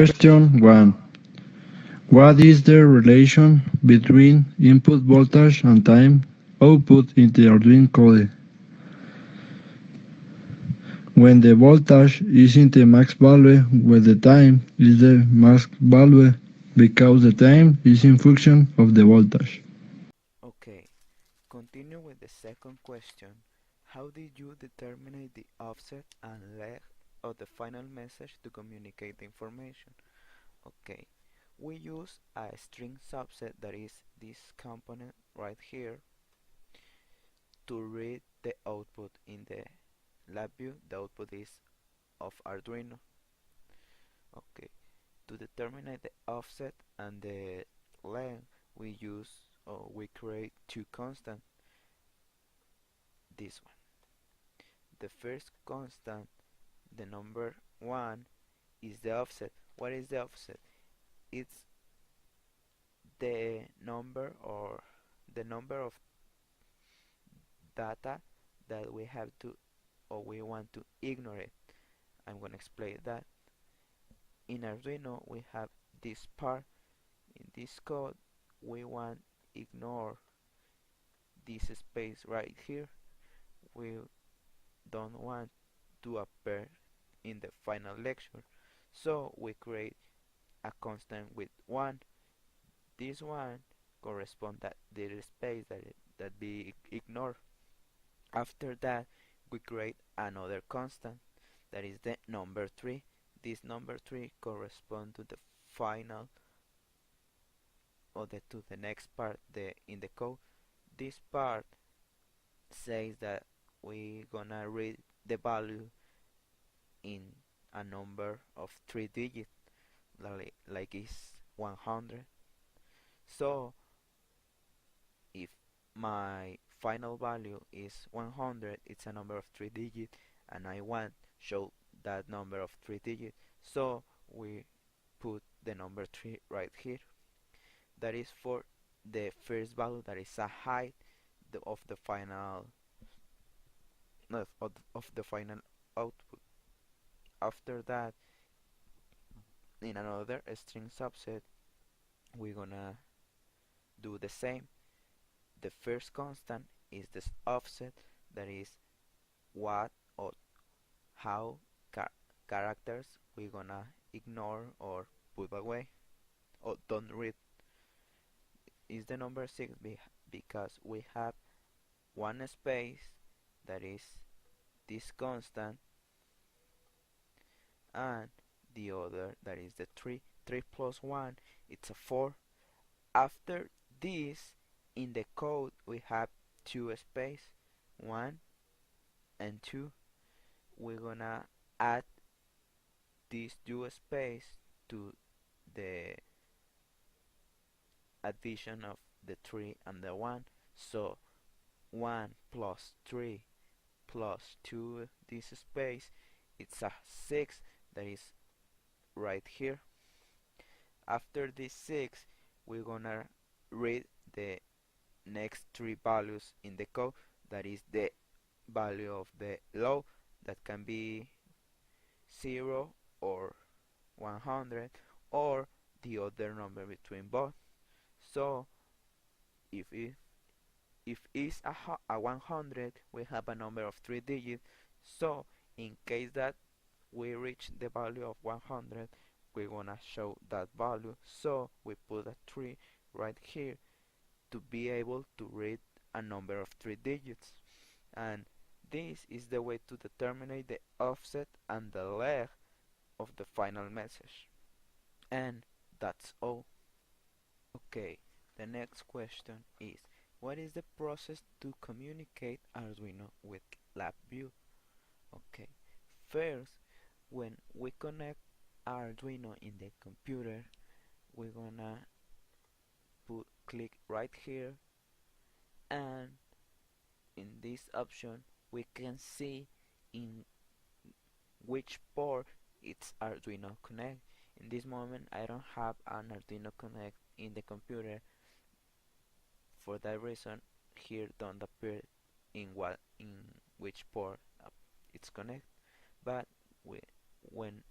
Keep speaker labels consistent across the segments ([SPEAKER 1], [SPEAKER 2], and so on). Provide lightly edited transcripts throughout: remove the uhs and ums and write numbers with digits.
[SPEAKER 1] Question 1. What is the relation between input voltage and time output in the Arduino code? When the voltage is in the max value, when the time is the max value, because the time is in function of the voltage.
[SPEAKER 2] Okay, continue with the second question. How did you determine the offset and length of the final message to communicate the information? Okay, we use a string subset, that is this component right here, to read the output in the lab view. The output is of Arduino. Okay, to determine the offset and the length, we use or we create two constants. This one, the first constant, the number 1, is the offset. What is the offset? It's the number of data that we have to or we want to ignore it. I'm gonna explain that. In Arduino we have this part. In this code we want ignore this space right here. We don't want to appear in the final lecture, so we create a constant with 1. This one corresponds that the space that be ignored. After that we create another constant, that is the number 3. This number 3 corresponds to the final or to the next part in the code. This part says that we gonna read the value in a number of 3 digits, like is 100. So if my final value is 100, it's a number of 3 digits, and I want show that number of 3 digits, so we put the number 3 right here. That is for the first value, that is a height of the final of the final output. After that, in another string subset, we're gonna do the same. The first constant is this offset, that is what or how characters we're gonna ignore or put away or don't read. Is the number 6 because we have one space, that is this constant, and the other, that is the 3. 3 plus 1, it's a 4. After this, in the code we have two space, 1 and 2. We're gonna add this two space to the addition of the 3 and the 1. So 1 plus 3 plus 2, this space, it's a 6, that is right here. After this 6, we're gonna read the next 3 values in the code, that is the value of the low, that can be 0 or 100, or the other number between both. So if it's a 100, we have a number of 3 digits. So in case that we reach the value of 100, we're gonna show that value. So we put a 3 right here to be able to read a number of 3 digits. And this is the way to determine the offset and the length of the final message. And that's all. Okay, the next question is, what is the process to communicate Arduino with LabVIEW? Okay, first, when we connect Arduino in the computer, we're gonna click right here, and in this option we can see in which port it's Arduino Connect. In this moment I don't have an Arduino Connect in the computer. For that reason, here don't appear in which port it's connect. But when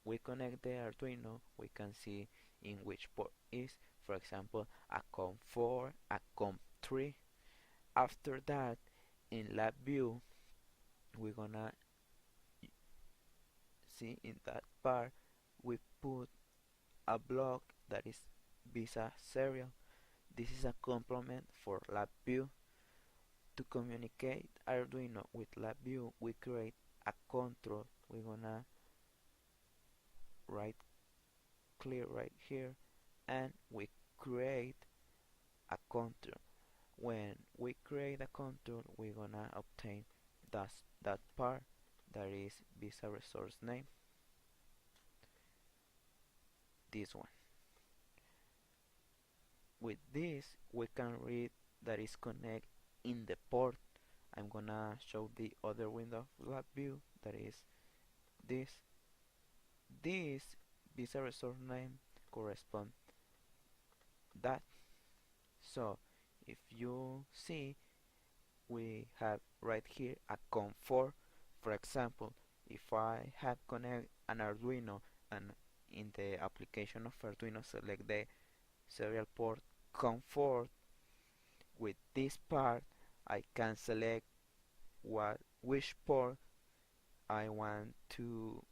[SPEAKER 2] we connect the Arduino, we can see in which port is, for example, a COM4, a COM3. After that, in lab view, we're gonna see in that part we put a block that is Visa serial. This is a complement for lab view. To communicate Arduino with LabVIEW, we create a control. We're gonna right click right here and we create a control. When we create a control, we're gonna obtain that part that is Visa resource name, this one. With this, we can read that is connect in the port. I'm gonna show the other window of LabVIEW, that is this. This Visa resource name correspond that. So if you see, we have right here a COM4. For example, if I have connect an Arduino and in the application of Arduino select the serial port COM4, with this part I can select which port I want to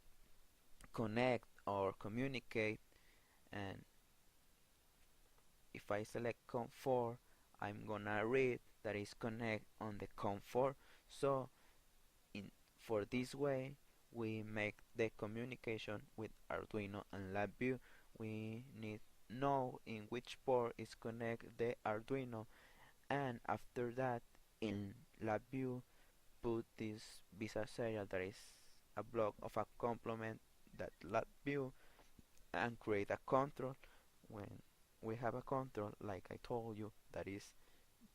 [SPEAKER 2] connect or communicate, and if I select COM4, I'm gonna read that is connect on the COM4. So for this way we make the communication with Arduino and LabVIEW. We need know in which port is connect the Arduino, and after that in LabVIEW put this Visa serial that is a block of a complement that LabVIEW, and create a control. When we have a control, like I told you, that is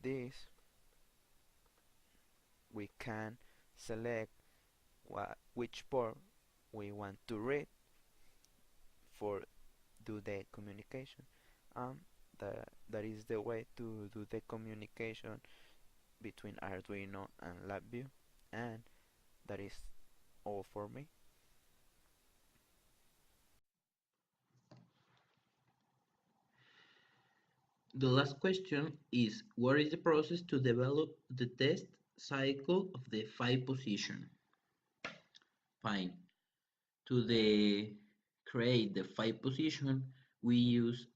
[SPEAKER 2] this, we can select which port we want to read for do the communication. That is the way to do the communication between Arduino and LabVIEW, and that is all for me.
[SPEAKER 3] The last question is, what is the process to develop the test cycle of the phi position? Fine. To create the phi position, we use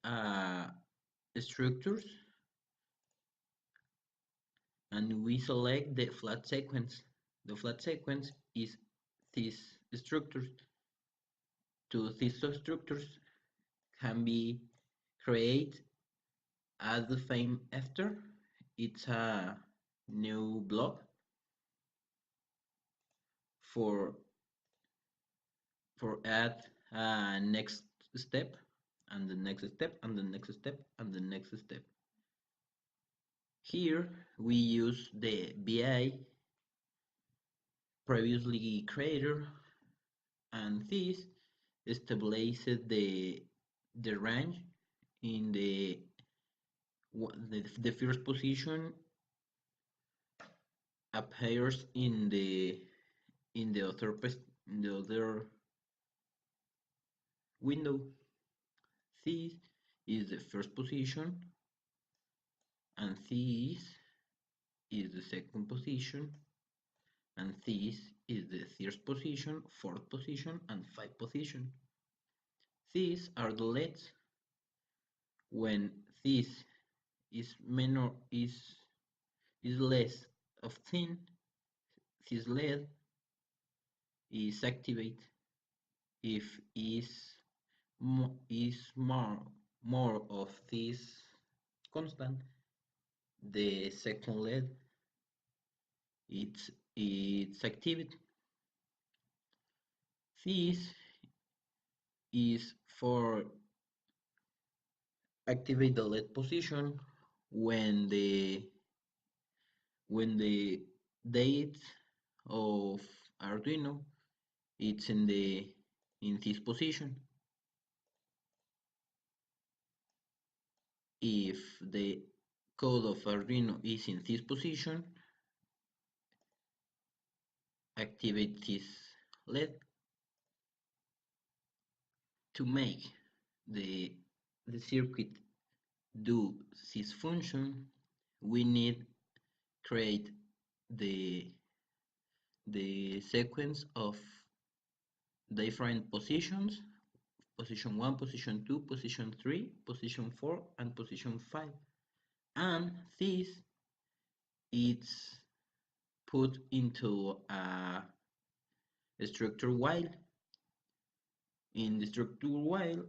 [SPEAKER 3] structures and we select the flat sequence. The flat sequence is these structures. These substructures can be created as the fame after. It's a new block for add next step and the next step and the next step and the next step. Here we use the VI previously created, and this stabilizes the range in the first position appears in the other window. This is the first position and this is the second position and this is the third position, fourth position and fifth position. These are the LEDs. When this is less of thin, this LED is activated. If is more of this constant, the second LED it's activated. This is for activate the LED position when the date of Arduino it's in this position. If the code of Arduino is in this position, activate this LED. to make the circuit do this function, we need create the sequence of different positions: position 1, position 2, position 3, position 4, and position 5. And this is put into a structure while. In the structure while,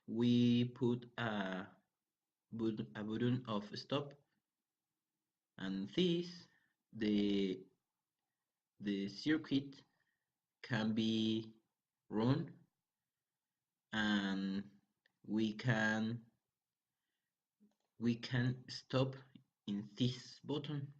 [SPEAKER 3] we put a button of stop, and this the circuit can be run, and we can stop in this button.